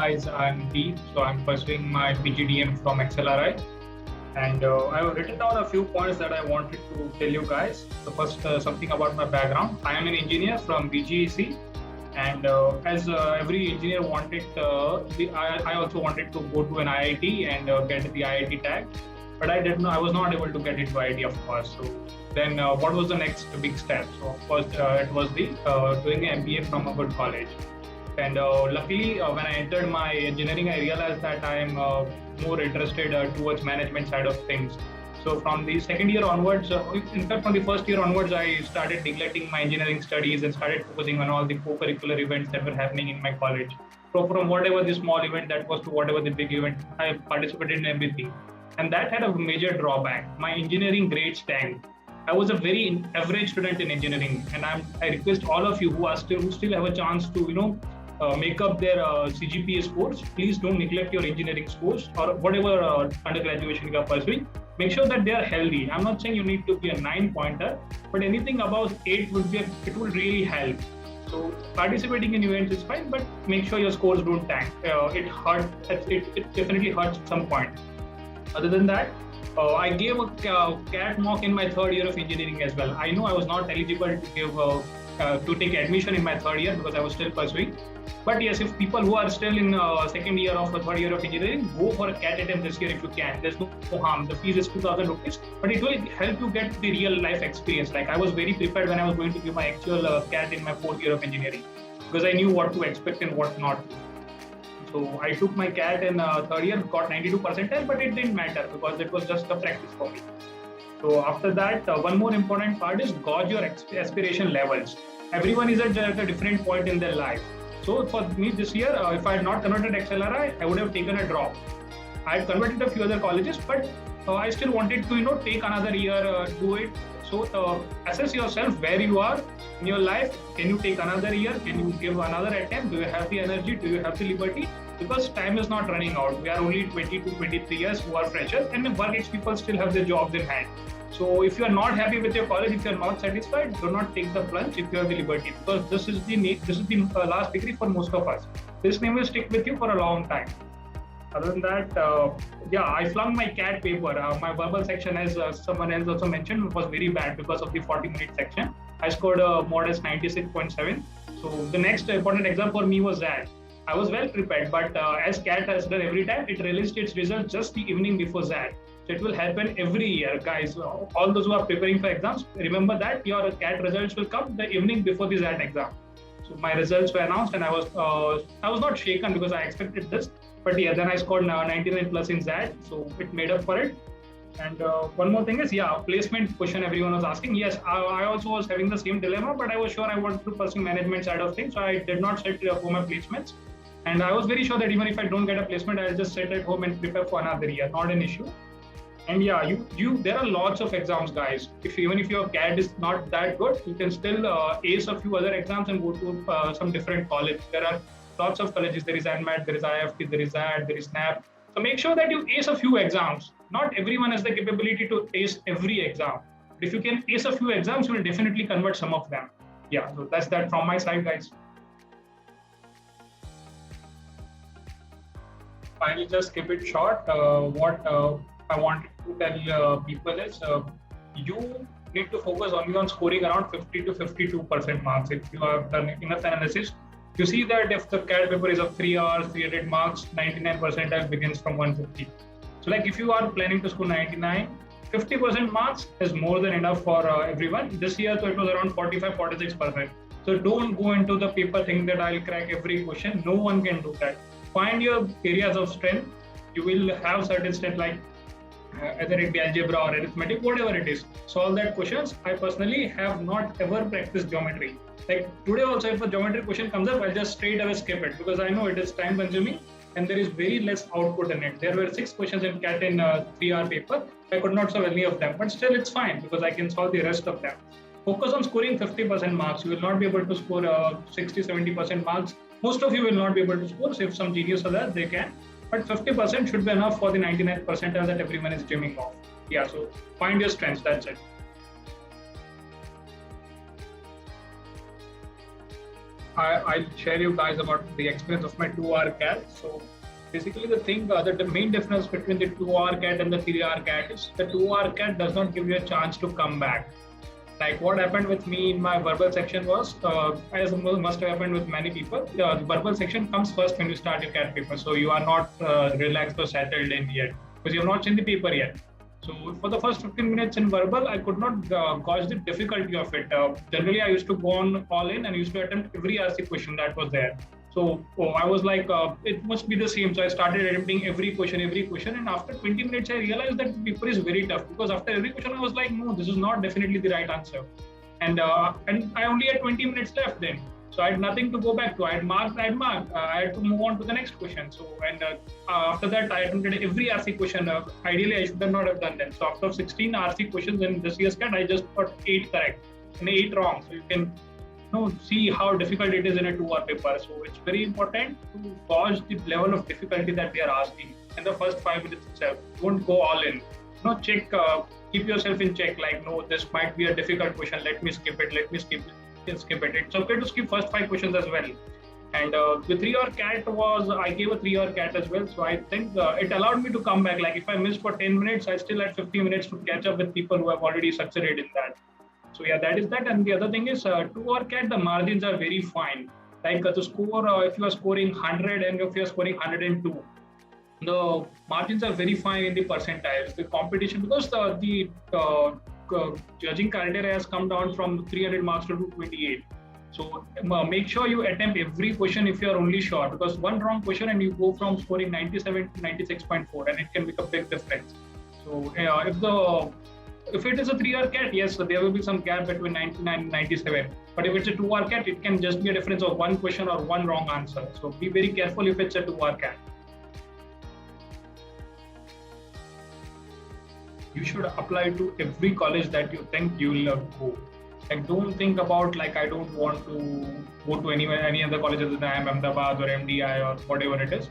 guys, I'm Deep. So I'm pursuing my PGDM from XLRI, and I've written down a few points that I wanted to tell you guys. The first, something about my background. I am an engineer from BGEC, and as every engineer wanted, I also wanted to go to an IIT and get the IIT tag, but I did not. I was not able to get into IIT, of course. So then, what was the next big step? So of course, it was the doing an MBA from a good college. And luckily, when I entered my engineering, I realized that I am more interested towards management side of things. So from the second year onwards, in fact, from the first year onwards, I started neglecting my engineering studies and started focusing on all the co-curricular events that were happening in my college. So from whatever the small event that was to whatever the big event, I participated in everything. And that had a major drawback. My engineering grades tanked. I was a very average student in engineering, and I request all of you who still have a chance to make up their CGPA scores. Please don't neglect your engineering scores or whatever undergraduation you are pursuing. Make sure that they are healthy. I'm not saying you need to be a 9-pointer, but anything above 8 it will really help. So participating in events is fine, but make sure your scores don't tank. It hurts. It definitely hurts at some point. Other than that, I gave a CAT mock in my third year of engineering as well. I know I was not eligible to give to take admission in my third year because I was still pursuing. But yes, if people who are still in second year of or third year of engineering, go for a CAT attempt this year if you can. There's no harm. The fees is 2,000 rupees, but it will help you get the real life experience. Like I was very prepared when I was going to give my actual CAT in my fourth year of engineering because I knew what to expect and what not. So I took my CAT in third year, got 92 percentile, but it didn't matter because it was just a practice for me. So after that, one more important part is gauge your aspiration levels. Everyone is at a different point in their life. So for me this year, if I had not converted XLRI, I would have taken a drop. I had converted a few other colleges, but I still wanted to take another year, do it. So assess yourself where you are in your life. Can you take another year? Can you give another attempt? Do you have the energy? Do you have the liberty? Because time is not running out. We are only 20 to 23 years who are freshers, and work-age people still have their jobs in hand. So if you are not happy with your college, if you are not satisfied, do not take the plunge if you have the liberty, because this is the last degree for most of us. This name will stick with you for a long time. Other than that, I flunked my CAT paper. My verbal section, as someone else also mentioned, was very bad because of the 40-minute section. I scored a modest 96.7. So the next important exam for me was that. I was well prepared, but as CAT has done every time, it released its results just the evening before that. So it will happen every year, guys. All those who are preparing for exams, remember that your CAT results will come the evening before the ZAT exam. So my results were announced, and I was not shaken because I expected this. But yeah, then I scored 99 plus in ZAT, so it made up for it. And one more thing is, placement question everyone was asking. Yes, I also was having the same dilemma, but I was sure I wanted to pursue management side of things, so I did not set for my placements. And I was very sure that even if I don't get a placement, I'll just sit at home and prepare for another year. Not an issue. And there are lots of exams, guys. Even if your CAT is not that good, you can still ace a few other exams and go to some different college. There are lots of colleges. There is ANMAT, there is IFT, there is ZAT, there is SNAP. So make sure that you ace a few exams. Not everyone has the capability to ace every exam. But if you can ace a few exams, you will definitely convert some of them. Yeah, so that's that from my side, guys. I'll just keep it short. What I wanted to tell people is you need to focus only on scoring around 50 to 52% marks. If you have done enough analysis, you see that if the CAT paper is of 3 hours, 300 marks, 99 percentile begins from 150. So like if you are planning to score 99, 50% marks is more than enough for everyone. This year, so it was around 45, 46%. So don't go into the paper thinking that I'll crack every question. No one can do that. Find your areas of strength. You will have certain strength like either it be algebra or arithmetic, whatever it is. Solve that questions. I personally have not ever practiced geometry. Like today also, if a geometry question comes up, I'll just straight away skip it because I know it is time consuming and there is very less output in it. There were 6 questions in CAT in 3-hour paper. I could not solve any of them, but still it's fine because I can solve the rest of them. Focus on scoring 50% marks. You will not be able to score 60, 70% marks. Most of you will not be able to score. So if some genius are there, they can. But 50% should be enough for the 99th percentile that everyone is dreaming of. Yeah, so find your strengths, that's it. I'll share you guys about the experience of my 2-hour CAT. So basically the thing, the main difference between the 2-hour CAT and the 3-hour CAT is the 2-hour CAT does not give you a chance to come back. Like what happened with me in my verbal section was, as must have happened with many people, the verbal section comes first when you start your CAT paper. So you are not relaxed or settled in yet because you have not seen the paper yet. So for the first 15 minutes in verbal, I could not gauge the difficulty of it. Generally, I used to go on all in and used to attempt every RC question that was there. So I was like, it must be the same. So I started attempting every question. And after 20 minutes, I realized that the paper is very tough because after every question, I was like, no, this is not definitely the right answer. And I only had 20 minutes left then. So I had nothing to go back to. I had marked. I had to move on to the next question. So after that, I attempted every RC question. Ideally, I should not have done them. So after 16 RC questions in this year's CAT, I just got 8 correct and 8 wrong. So you can see how difficult it is in a 2-hour paper. So it's very important to gauge the level of difficulty that they are asking in the first 5 minutes itself. Don't go all in. Check. Keep yourself in check. Like, no, this might be a difficult question. Let me skip it. It's okay to skip first 5 questions as well. And the 3-hour CAT was, I gave a 3-hour CAT as well. So I think it allowed me to come back. Like if I missed for 10 minutes, I still had 50 minutes to catch up with people who have already succeeded in that. So yeah, that is that. And the other thing is 2-hour CAT, the margins are very fine. Like the score, if you are scoring 100 and if you are scoring 102, the margins are very fine in the percentiles. The competition, because the judging criteria has come down from 300 marks to 228. So make sure you attempt every question if you are only sure, because one wrong question and you go from scoring 97 to 96.4 and it can make a big difference. So if it is a 3-hour CAT, yes, so there will be some gap between 99 and 97. But if it's a 2-hour CAT, it can just be a difference of one question or one wrong answer. So be very careful if it's a 2-hour CAT. You should apply to every college that you think you will go. Like, don't think about like, I don't want to go to any other colleges than IIM Ahmedabad or MDI or whatever it is.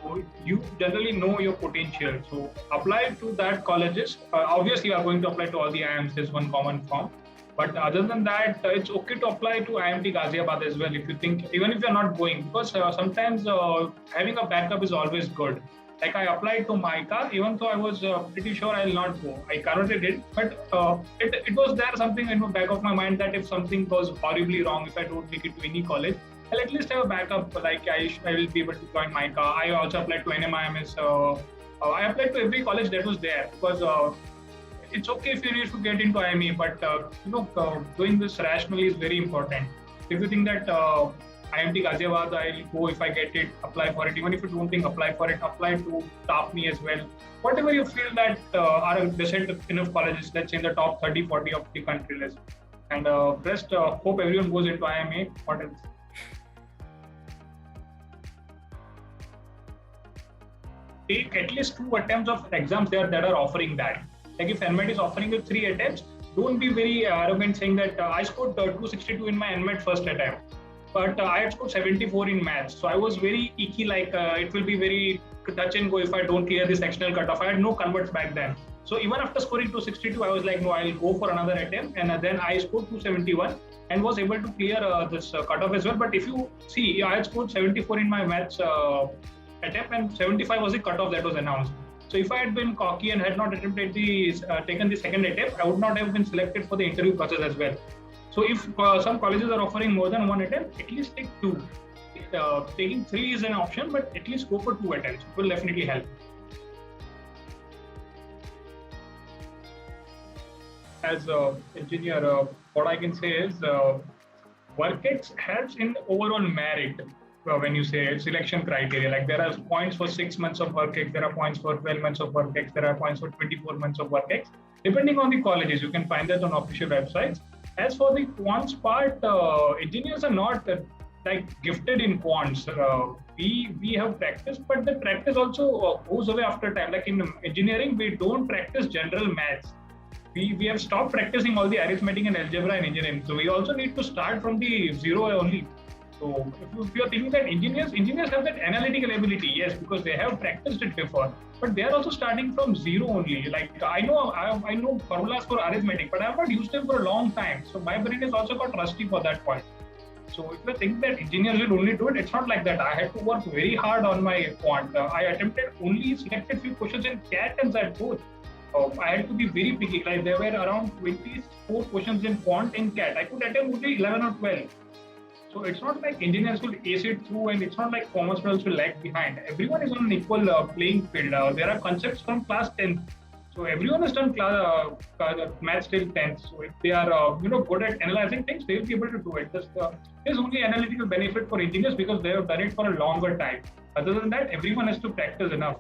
So you generally know your potential. So apply to that colleges. Obviously, you are going to apply to all the IIMs. There's one common form. But other than that, it's okay to apply to IIMT Ghaziabad as well if you think, even if you're not going, because sometimes having a backup is always good. Like I applied to MICA, even though I was pretty sure I'll not go. I currently did, but it was there something in the back of my mind that if something goes horribly wrong, if I don't make it to any college, I'll at least have a backup. Like I will be able to join MICA. I also applied to NMIMS. I applied to every college that was there because it's okay if you need to get into IME, but doing this rationally is very important. If you think that IIMT Ghaziabad, I'll go if I get it, apply for it. Even if you don't think apply for it, apply to TAPME as well. Whatever you feel that are decent enough colleges, let's say in the top 30, 40 of the country list. And rest, hope everyone goes into IMA. What else? Take at least 2 attempts of exams there that are offering that. Like if NMET is offering you 3 attempts, don't be very arrogant saying that I scored 262 in my NMET first attempt. But I had scored 74 in maths. So I was very icky, like it will be very touch and go if I don't clear the sectional cutoff. I had no converts back then. So even after scoring 262, I was like, no, I'll go for another attempt. And then I scored 271 and was able to clear this cutoff as well. But if you see, I had scored 74 in my maths attempt and 75 was the cutoff that was announced. So if I had been cocky and had not attempted taken the second attempt, I would not have been selected for the interview process as well. So if some colleges are offering more than 1 attempt, at least take 2. Taking 3 is an option, but at least go for 2 attempts. It will definitely help. As an engineer, what I can say is WorkX helps in overall merit. When you say selection criteria, like there are points for 6 months of WorkX, there are points for 12 months of WorkX, there are points for 24 months of WorkX. Depending on the colleges, you can find that on official websites. As for the quants part, engineers are not like gifted in quants. We have practice, but the practice also goes away after time. Like in engineering, we don't practice general maths. We have stopped practicing all the arithmetic and algebra in engineering. So we also need to start from the zero only. So if you are thinking that engineers have that analytical ability, yes, because they have practiced it before, but they are also starting from zero only. Like I know formulas for arithmetic, but I have not used them for a long time. So my brain has also got rusty for that point. So if you think that engineers will only do it, it's not like that. I had to work very hard on my quant. I attempted only selected few questions in CAT and SAT both. I had to be very picky. Like there were around 24 questions in quant and CAT. I could attempt only 11 or 12. So it's not like engineers will ace it through, and it's not like commerce students will lag behind. Everyone is on an equal playing field. There are concepts from class 10th. So everyone has done maths till 10th. So if they are good at analyzing things, they will be able to do it. There's only analytical benefit for engineers because they have done it for a longer time. Other than that, everyone has to practice enough.